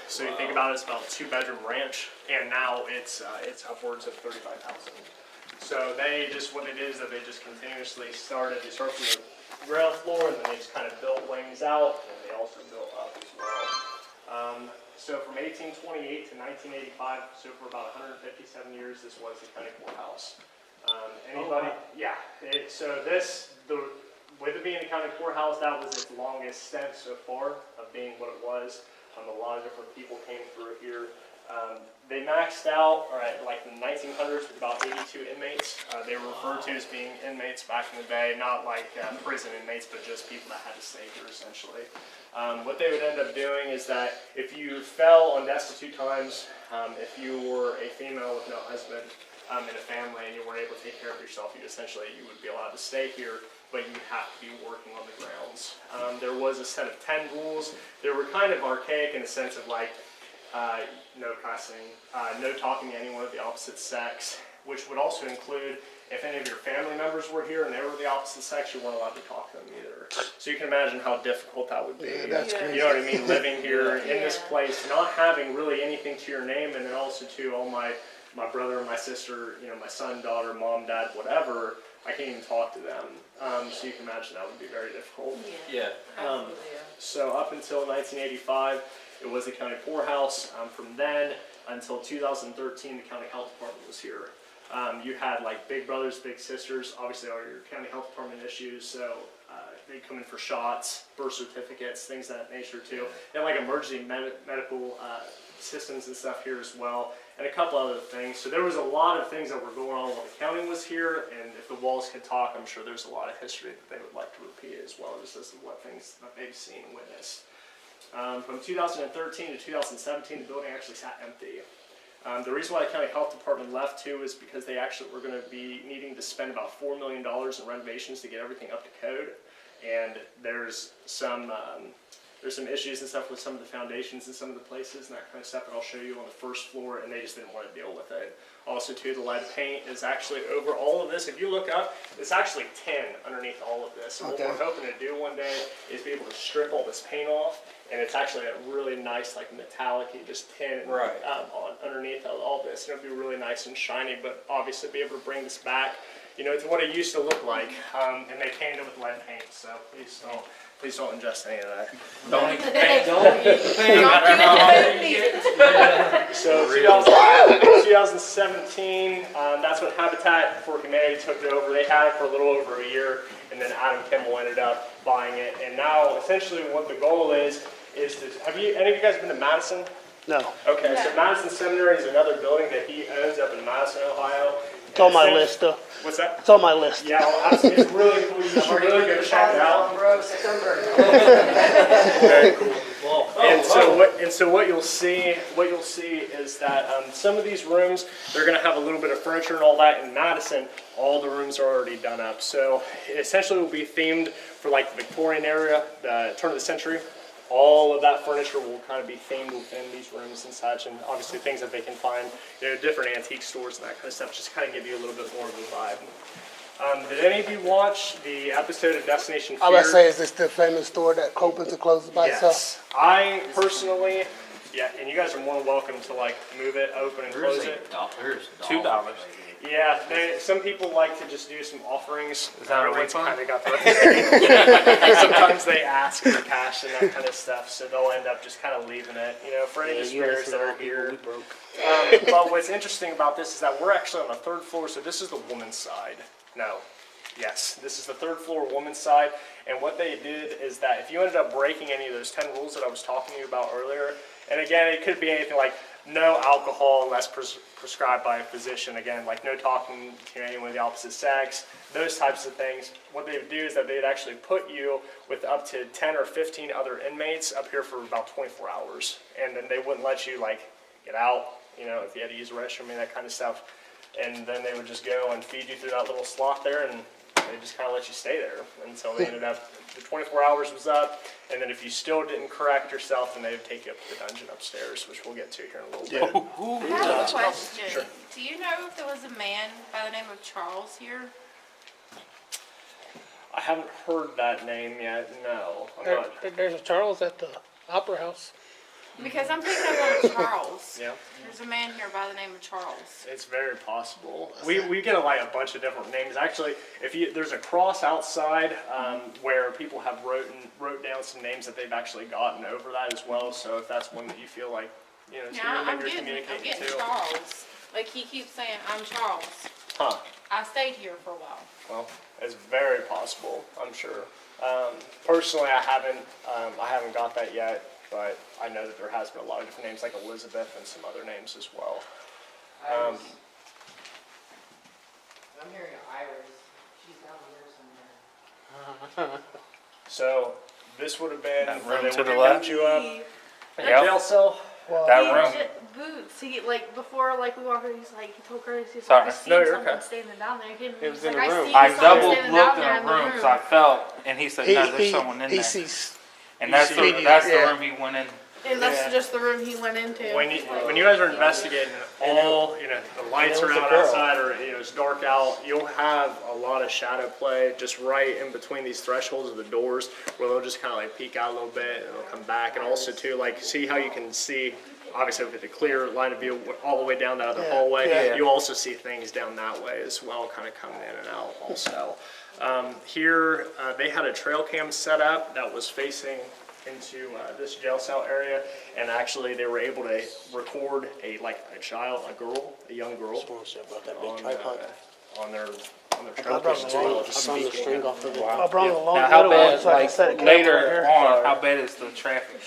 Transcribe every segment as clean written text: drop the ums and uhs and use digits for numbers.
So you think about it, it's about a 2-bedroom ranch, and now it's upwards of 35,000. So what they did is that they just continuously started. They start from the ground floor, and then they just kind of built wings out, and they also built up as well. So from 1828 to 1985, so for about 157 years, this was the county courthouse. Anybody? Oh, wow. Yeah. With it being the county courthouse, that was its longest stint so far of being what it was. A lot of different people came through here. They maxed out, like in the 1900s, with about 82 inmates. They were referred to as being inmates back in the day, not like prison inmates, but just people that had to stay here, essentially. What they would end up doing is that if you fell on destitute times, if you were a female with no husband in a family and you weren't able to take care of yourself, you would be allowed to stay here, but you would have to be working on the grounds. There was a set of 10 rules. They were kind of archaic in the sense of like, no cussing, no talking to anyone of the opposite sex, which would also include if any of your family members were here and they were the opposite sex, you weren't allowed to talk to them either. So you can imagine how difficult that would be. Yeah, that's crazy. You know what I mean? Living here in this place, not having really anything to your name, and then also to all my brother and my sister, my son, daughter, mom, dad, whatever, I can't even talk to them. So you can imagine that would be very difficult. Yeah. So up until 1985, it was the county poorhouse. From then until 2013, the county health department was here. You had like big brothers, big sisters, obviously all your county health department issues, so they come in for shots, birth certificates, things of that nature too. They had like emergency medical systems and stuff here as well, and a couple other things. So there was a lot of things that were going on while the county was here, and if the walls could talk, I'm sure there's a lot of history that they would like to repeat as well, just as what things that they've seen and witnessed. From 2013 to 2017, the building actually sat empty. The reason why the county health department left too is because they actually were going to be needing to spend about $4 million in renovations to get everything up to code, and there's some issues and stuff with some of the foundations and some of the places and that kind of stuff that I'll show you on the first floor, and they just didn't want to deal with it. Also too, the lead paint is actually over all of this. If you look up, it's actually tin underneath all of this. So what we're hoping to do one day is be able to strip all this paint off, and it's actually a really nice like metallic, just tin on underneath all this. And it'll be really nice and shiny, but obviously be able to bring this back, to what it used to look like. And they painted it with lead paint, so please don't ingest any of that. Don't eat the paint. Don't eat the paint. So 2017, that's when Habitat for Humanity took it over. They had it for a little over a year, and then Adam Kimball ended up buying it. And now, essentially, what the goal is to, any of you guys been to Madison? No. Okay, so Madison Seminary is another building that he owns up in Madison, Ohio. It's on my list, though. What's that? It's on my list. Yeah, well, it's really cool. You should really go check it out. Very cool. And so what you'll see is that some of these rooms, they're going to have a little bit of furniture and all that. In Madison, all the rooms are already done up. So it essentially will be themed for like the Victorian era, the turn of the century. All of that furniture will kind of be themed within these rooms and such, and obviously things that they can find, different antique stores and that kind of stuff, just kind of give you a little bit more of a vibe. Did any of you watch the episode of Destination Fear? I was going to say, is this the famous store that opens and closes by itself? Yes. I personally, and you guys are more than welcome to like move it, open and close it. There's $2. Yeah, some people like to just do some offerings. Is that a refund? Kind of got sometimes they ask for cash and that kind of stuff, so they'll end up just kind of leaving it. For any spares that are here. But what's interesting about this is that we're actually on the 3rd floor, so this is the woman's side. Yes, this is the 3rd floor woman's side, and what they did is that if you ended up breaking any of those 10 rules that I was talking to you about earlier, and again, it could be anything like no alcohol unless prescribed by a physician, again, like no talking to anyone of the opposite sex, those types of things. What they would do is that they'd actually put you with up to 10 or 15 other inmates up here for about 24 hours, and then they wouldn't let you like get out, if you had to use a restroom and that kind of stuff. And then they would just go and feed you through that little slot there, and they just kind of let you stay there until they ended up, the 24 hours was up, and then if you still didn't correct yourself, then they would take you up to the dungeon upstairs, which we'll get to here in a little bit. I have a question. Sure. Do you know if there was a man by the name of Charles here? I haven't heard that name yet, no. There's a Charles at the Opera House. Because I'm thinking of one of Charles. Yeah. There's a man here by the name of Charles. It's very possible. We get like a bunch of different names. Actually, there's a cross outside where people have wrote down some names that they've actually gotten over that as well. So if that's one that you feel like it's Yeah, I'm maybe you're getting communicating to. Charles. Like he keeps saying, I'm Charles. Huh. I stayed here for a while. Well, it's very possible. I'm sure. Personally, I haven't got that yet, but I know that there has been a lot of different names, like Elizabeth and some other names as well. I'm hearing Iris. She's down here somewhere. So this would have been That where room they to would the have left? kept you up. Yep. Jail cell. That room. Boots. He like before like we walked in, he's like he told Curtis he's Sorry. like I seen No, you're someone okay. standing down there. It was He's in like, the room. seen I someone double standing looked down in there the room because I felt, and he said, no, there's someone in he there. sees. And that's the Yeah. room he went in. And that's just the room he went into. When you guys are investigating, the lights are out outside, or it's dark out, you'll have a lot of shadow play just right in between these thresholds of the doors, where they'll just kind of like peek out a little bit and they'll come back, and also too like see how you can see. Obviously, with a clear line of view all the way down that other hallway, yeah. you also see things down that way as well, kind of coming in and out also. Here, they had a trail cam set up that was facing into this jail cell area, and actually they were able to record a young girl on their trail cam as well, just I brought the speaking. string off of it. Wow. I brought the long Now, how metal one bad, so I can like, set a camera right later here. on, how bad is the traffic?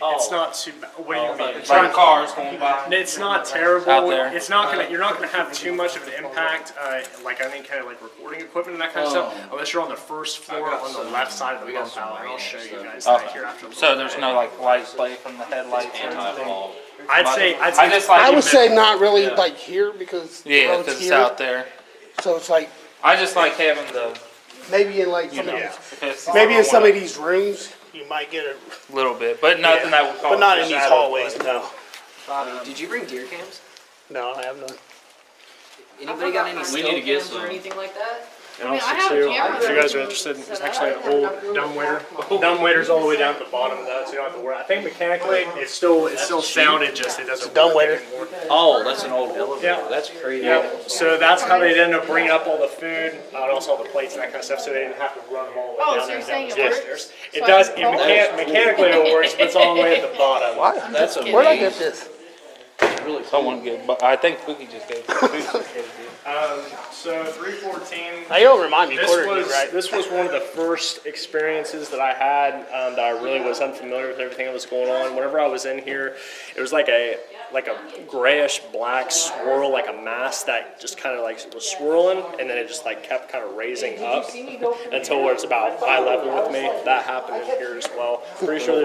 It's not too bad. What do you mean? It's Like not- cars going by? It's not terrible. Out there. It's not gonna. You're not gonna have too much of an impact, like I think kind of like recording equipment and that kind of stuff, unless you're on the first floor on the left side of the bump out. And I'll show you guys that here after. a little So bit. there's no like light play from the headlights or anything? I'd say. I just like I it would if say it- not really like here because the Yeah, road's because it's here. out there. So it's like I just like having the, maybe in like some of Yeah. these, if it's maybe in some of these rooms you might get a, little bit, but nothing that would cause. but not in these shadow hallways. play. No, Bobby, did you bring deer cams? no, I have none. Anybody got any We need to get cams or some. anything like that? And I mean, I also have too, cameras if you guys are that interested, set it's up. actually an old dumbwaiter. Dumbwaiter's all the way down at the bottom of that, so you don't have to worry. I think mechanically, it's still sounded, just it doesn't dumbwaiter. work anymore. Oh, that's an old elevator. Yeah. That's crazy. Yep, so that's how they'd end up bringing up all the food, and also all the plates and that kind of stuff, so they didn't have to run them all the way Oh, down so there you're and down saying the it works? stairs. It So I does, can call mechanically it works, but it's all the way at the bottom. Why? That's Where'd I get amazing. this? Really cool. Someone get, but I think Pookie just gave. So 314. Now you'll remind me quarterly, right? This was one of the first experiences that I had that I really was unfamiliar with everything that was going on. Whenever I was in here, it was like a grayish black swirl, like a mass that just kind of like was swirling, and then it just like kept kind of raising up until where it's about eye level with me. That happened in here as well. Pretty sure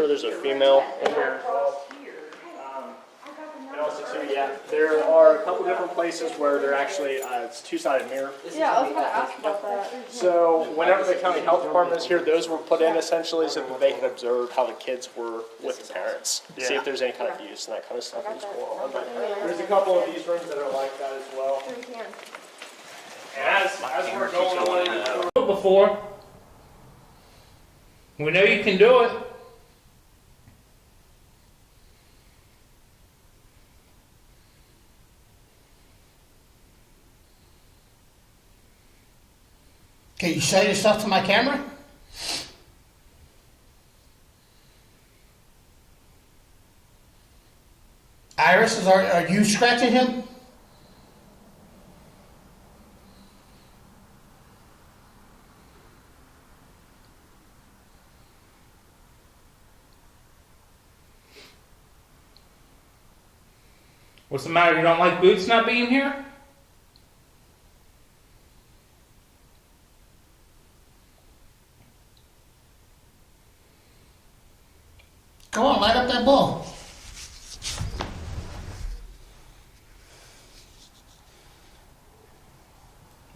there's a female in here as well. And also too, yeah, there are a couple different places where they're actually it's two-sided mirror. Yeah, I was gonna ask about that. So whenever the county health department is here, those were put in essentially so that they can observe how the kids were with the parents, see if there's any kind of abuse and that kind of stuff that's going on. But there's a couple of these rooms that are like that as well. And as we're going on, Before. We know you can do it. Can you show your stuff to my camera? Iris, are you scratching him? What's the matter? You don't like Boots not being here? Come on, light up that ball.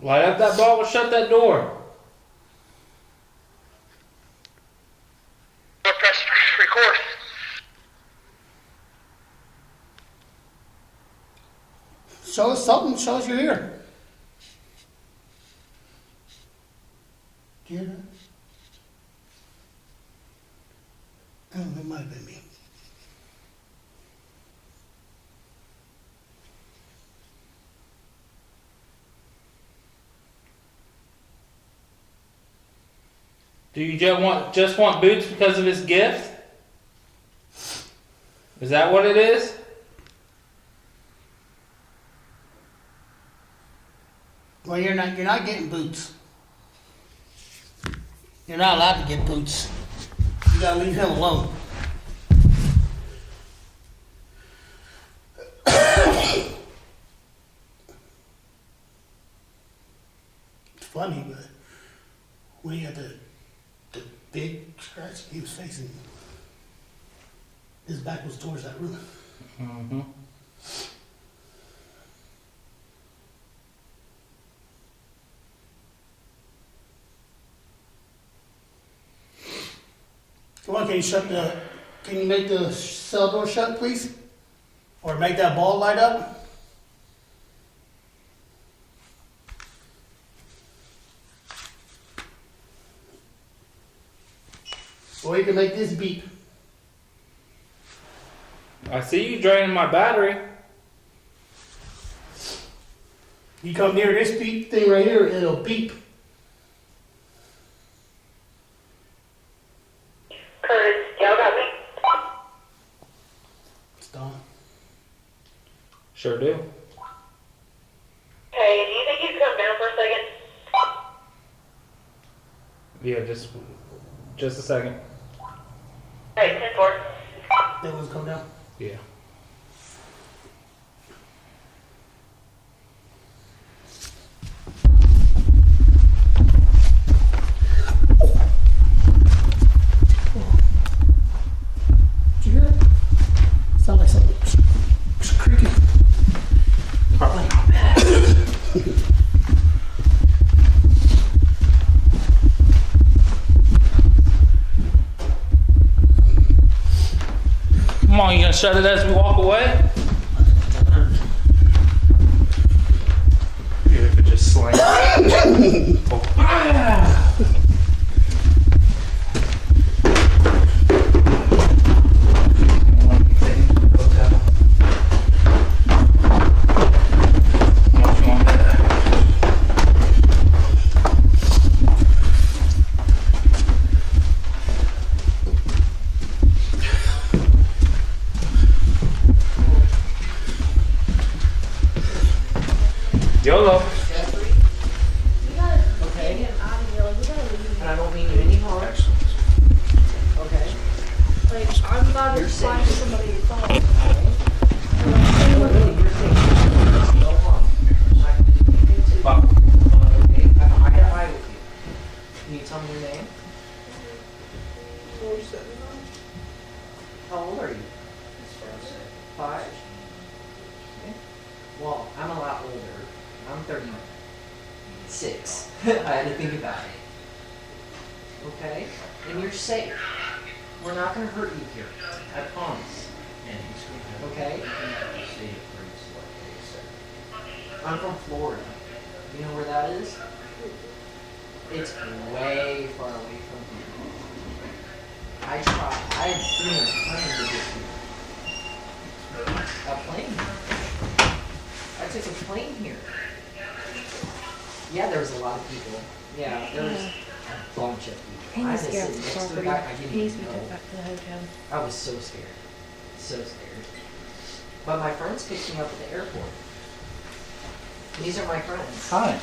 Light up that ball or shut that door. Press record. Show us something, show us you're here. Do you hear that? Oh, that might have been me. Do you just want Boots because of his gift? Is that what it is? Well, you're not getting Boots. You're not allowed to get Boots. You gotta leave him alone. It's funny, but when he had the big scratch, he was facing. His back was towards that room. Mm-hmm. Come on, can you make the cell door shut, please? Or make that ball light up? Or you can make this beep. I see you draining my battery. You come near this beep thing right here, it'll beep. Curtis, y'all got me? It's done. Sure do. Hey, do you think you could come down for a second? Yeah, just a second. Hey, 10-4. That one's come down. Yeah. Did you hear it? Sound like something creaking. Probably not bad. Come on, you gonna shut it as we walk away? Yeah, if it just slam. Oh. Ah. YOLO. Jeffrey? Okay. And I don't mean you any harm. Okay. Like, I'm about to You're find safe. somebody to call. Okay. No, really, you're safe. No harm. I can do anything to you. Okay? I got eye with you. Can you tell me your name? How old are you? 5? Okay. Well, I'm a lot older. I'm 36. I had to think about it. Okay? And you're safe. We're not going to hurt you here. I promise. Okay? I'm from Florida. You know where that is? It's way far away from here. I had dreamed of plane to get here. A plane? I took a plane here. Yeah, there was a lot of people. Yeah, there was a bunch of people. I was sitting next to the guy. I didn't even know. back to the hotel. I was so scared. So scared. But my friends picked me up at the airport. These are my friends. Hi.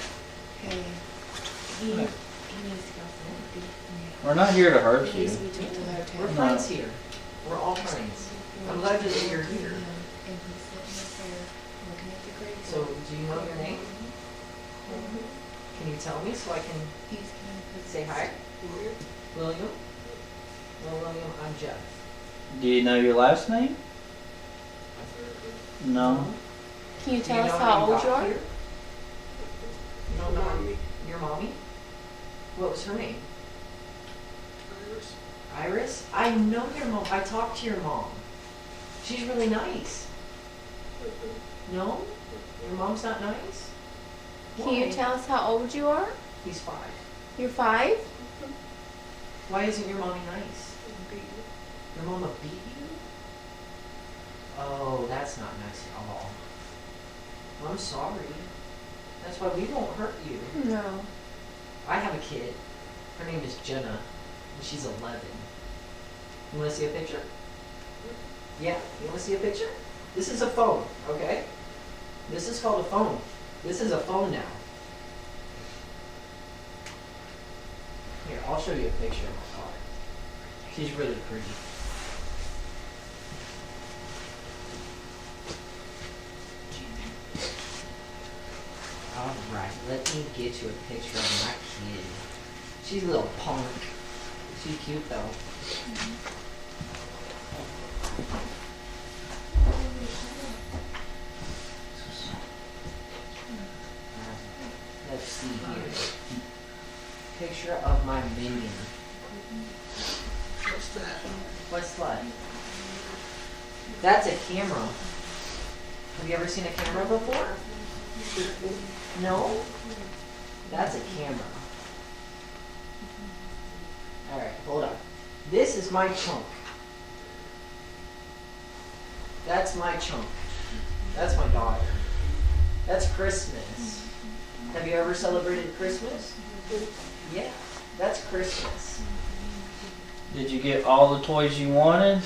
Hey, he needs to go for it. We're not here to hurt He you. needs to be took to the hotel. We're friends here. We're all friends. I'm glad that you're here. And he's sitting up there looking at the grave. So, do you know your name? Can you tell me so I can He's gonna put say hi? William? Well, William, I'm Jeff. Do you know your last name? No. Can you Do tell know us how old got you are? here? You don't know your mommy? What was her name? Iris? I know your mom. I talked to your mom. She's really nice. No? Your mom's not nice? Can you Why? tell us how old you are? He's 5. You're 5? Why isn't your mommy nice? Your mama beat you? Oh, that's not nice at all. I'm sorry. That's why we won't hurt you. No. I have a kid. Her name is Jenna. and she's 11. You want to see a picture? Yeah, you want to see a picture? This is a phone, okay? This is called a phone. This is a phone now. Here, I'll show you a picture of my daughter. She's really pretty. Alright, let me get you a picture of my kid. She's a little punk. She's cute though. Let's see here. Picture of my minion. What's that? What's that? That's a camera. Have you ever seen a camera before? No? That's a camera. Alright, hold on. This is my chunk. That's my chunk. That's my daughter. That's Christmas. Have you ever celebrated Christmas? Yeah, that's Christmas. Did you get all the toys you wanted?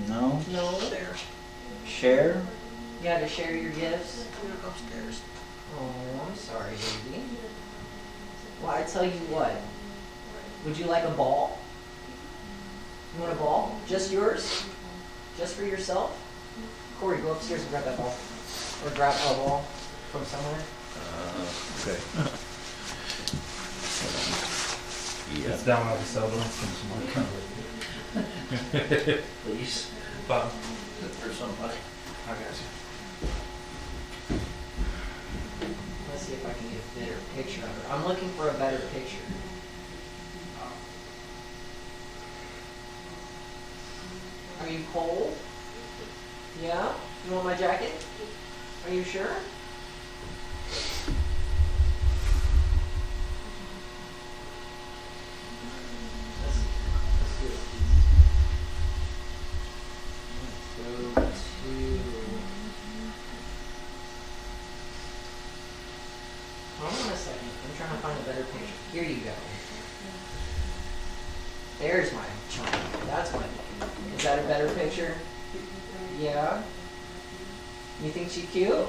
No? No? Share? You had to share your gifts? Upstairs. Oh, I'm sorry, baby. Well, I tell you what. Would you like a ball? You want a ball? Just yours? Just for yourself? Corey, go upstairs and grab that ball. Or grab a ball from somewhere. Okay. It's down by the cell door. Please. Bob, For somebody. I got you. Let's see if I can get a better picture of her. I'm looking for a better picture. Are you cold? Yeah? You want my jacket? Are you sure? Let's do it. Let's go to... Hold on a second. I'm trying to find a better picture. Here you go. There's my chunk. That's my... Is that a better picture? Yeah? You think she's cute?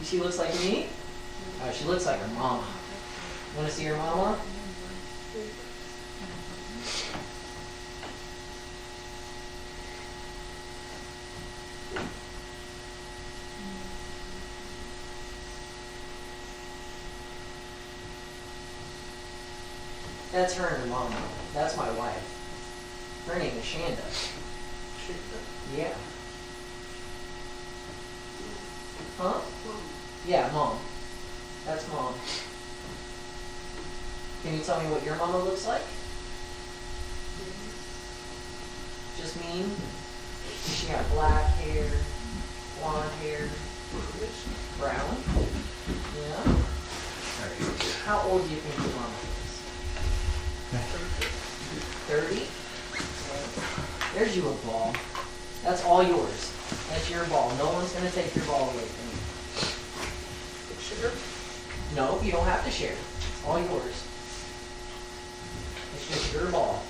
She looks like me? Oh, she looks like her mama. Want to see her mama? That's her and her mama. That's my wife. Her name is Shanda. Yeah. Huh? Yeah, mom. That's mom. Can you tell me what your mama looks like? Just mean? Does she have black hair, blonde hair, brown? Yeah. How old do you think your mama is? 30? There's you a ball. That's all yours. That's your ball. No one's going to take your ball away from you. Share? No, you don't have to share. It's all yours. It's just your ball.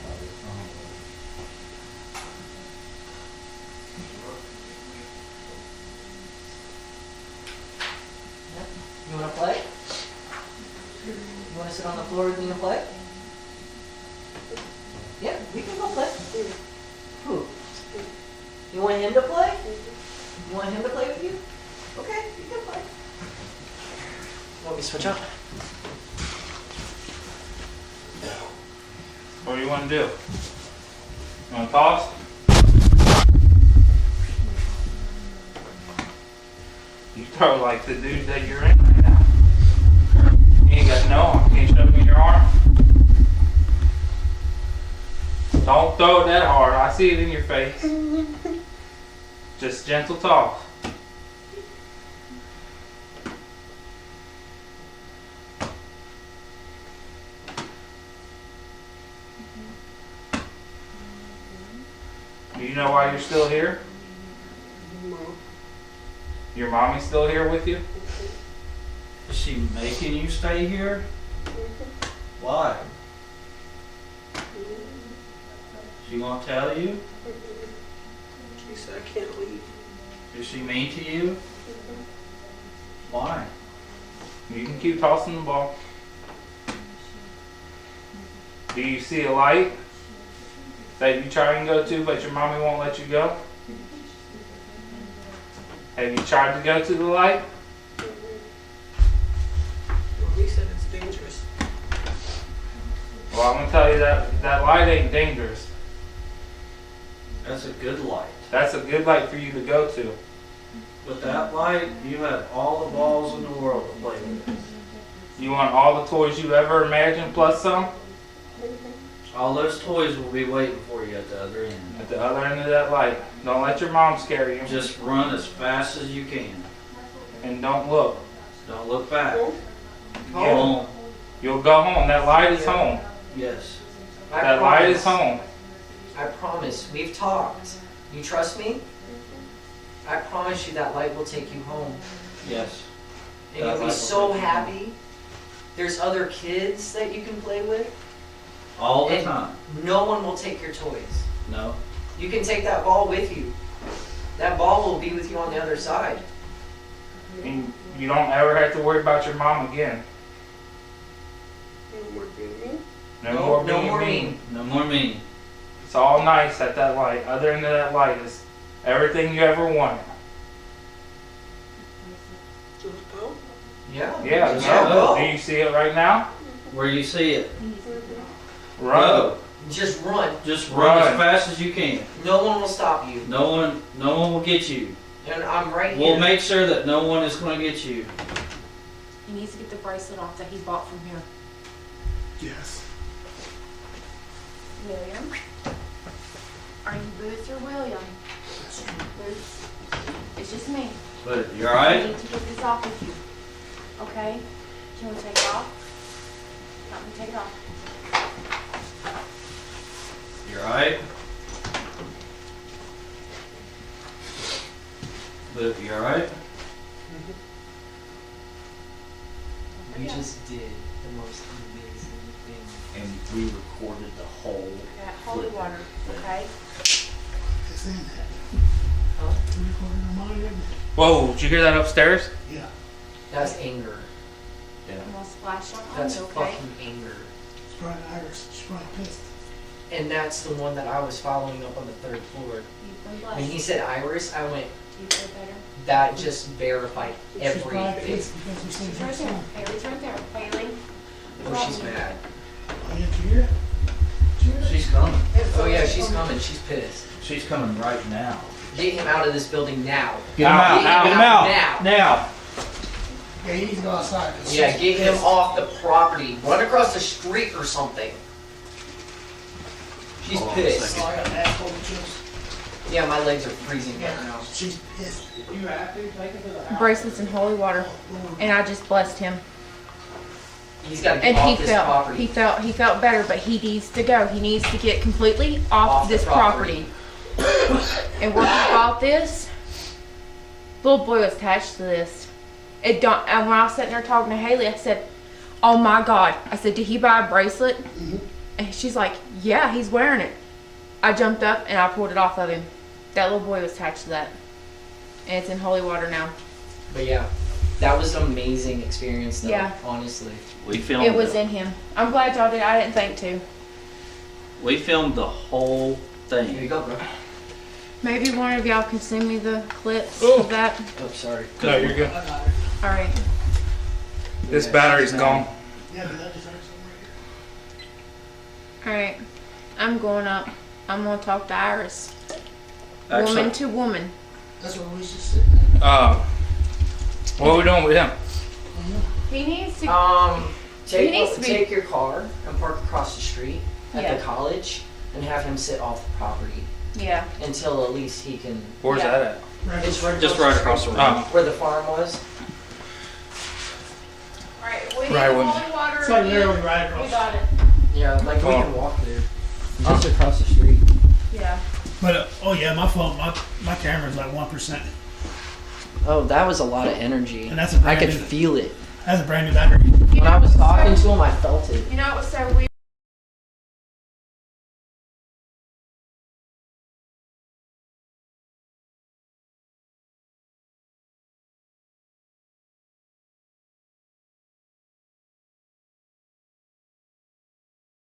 You want to play? You want to sit on the floor with me and play? Yeah, we can go play. Who? You want him to play? You want him to play with you? Okay, you can play. Want me to switch up? What do you want to do? You want to toss? You throw like the dude that you're in right now. You ain't got no arm. Can you show me your arm? Don't throw it that hard. I see it in your face. Just gentle toss. Do you know why you're still here? Your mommy's still here with you? Is she making you stay here? Why? She won't tell you? She said I can't leave. Is she mean to you? Why? You can keep tossing the ball. Do you see a light that you try and go to, but your mommy won't let you go? Have you tried to go to the light? Well, he said it's dangerous. Well, I'm gonna tell you that that light ain't dangerous. That's a good light. That's a good light for you to go to. With that light, you have all the balls in the world to play with. You want all the toys you ever imagined plus some? All those toys will be waiting for you at the other end. At the other end of that light. Don't let your mom scare you. Just run as fast as you can. And don't look. Don't look back. Home. You'll go home. That light is home. Yes. That light is home. I promise. We've talked. You trust me? I promise you that light will take you home. Yes. And you'll be so happy. There's other kids that you can play with. All the And time. no one will take your toys. No. You can take that ball with you. That ball will be with you on the other side. And you don't ever have to worry about your mom again. No more being mean. No No more more being mean. mean. No more mean. It's all nice at that light. Other end of that light is everything you ever wanted. Just go. Yeah. Yeah, Just yeah. go. Do you see it right now? Where you see it. Run. Go. Just run. Just run Run. as fast as you can. No one will stop you. No one will get you. And I'm right We'll here. make sure that no one is going to get you. He needs to get the bracelet off that he bought from here. Yes. William? Are you Boots or William? Boots. It's just me. But you I alright? need to get this off with you. Okay? Can we take it off? Let me take it off. You alright? But you alright? We just did the most amazing thing. And we recorded the whole. I got holy water, okay? It's in that. Huh? We recorded on mine, isn't it? Whoa, did you hear that upstairs? Yeah. That's anger. Yeah. I'm gonna splash on That's you, okay? fucking anger. It's probably Iris. She's probably pissed. And that's the one that I was following up on the third floor. You've been When he blessed. said Iris, I went, Do you feel better? that just verified She's probably everything. pissed because we said She's it's right her there. son. Haley's right there. Haley. Oh, she's mad. Oh, yeah, did you hear it? Did you hear it? She's coming. Oh yeah, she's coming. She's pissed. She's coming right now. Get him out of this building now. Get him out. Get him out now. Now. Yeah, he needs to go outside. Yeah, get him off the property. Run across the street or something. She's Hold on a pissed. Oh, I got asshole chips. Yeah, my legs are freezing right now. She's pissed. You have to take it to the house. Bracelets and holy water. And I just blessed him. He's got to get And off this property. he felt better, but he needs to go. He needs to get completely off the this property. And when he bought this, little boy was attached to this. It don't. And when I was sitting there talking to Haley, I said, "Oh my God!" I said, "Did he buy a bracelet?" And she's like, "Yeah, he's wearing it." I jumped up and I pulled it off of him. That little boy was attached to that, and it's in holy water now. But yeah, that was an amazing experience though, Yeah. honestly. We filmed It was in him. I'm glad y'all did. I didn't think to. We filmed the whole Here you thing. go, bro. Maybe one of y'all can send me the clips of that. Oh, sorry. No, you're good. I got her. All right. This battery's gone. Yeah, but that just hurts somewhere here. All right. I'm going up. I'm gonna talk to Iris. Actually, Woman to woman. That's where we should sit. What are we doing with him? He needs to. He needs to be- Take your car and park across the street at Yeah. the college and have him sit off the property Yeah. until at least he can. Where's Yeah. that at? It's right just right across the room. where the farm was. All right. We Right, need when- holy water. It's like again. literally right We across. got it. Yeah, like we Oh. can walk there. Just across the street. Yeah. But oh yeah, my phone, my camera's like 1%, Oh, that was a lot of energy. and that's a I brand could new. feel it. That's a brand new battery. When I was talking to him, I felt it. You know, it was so weird.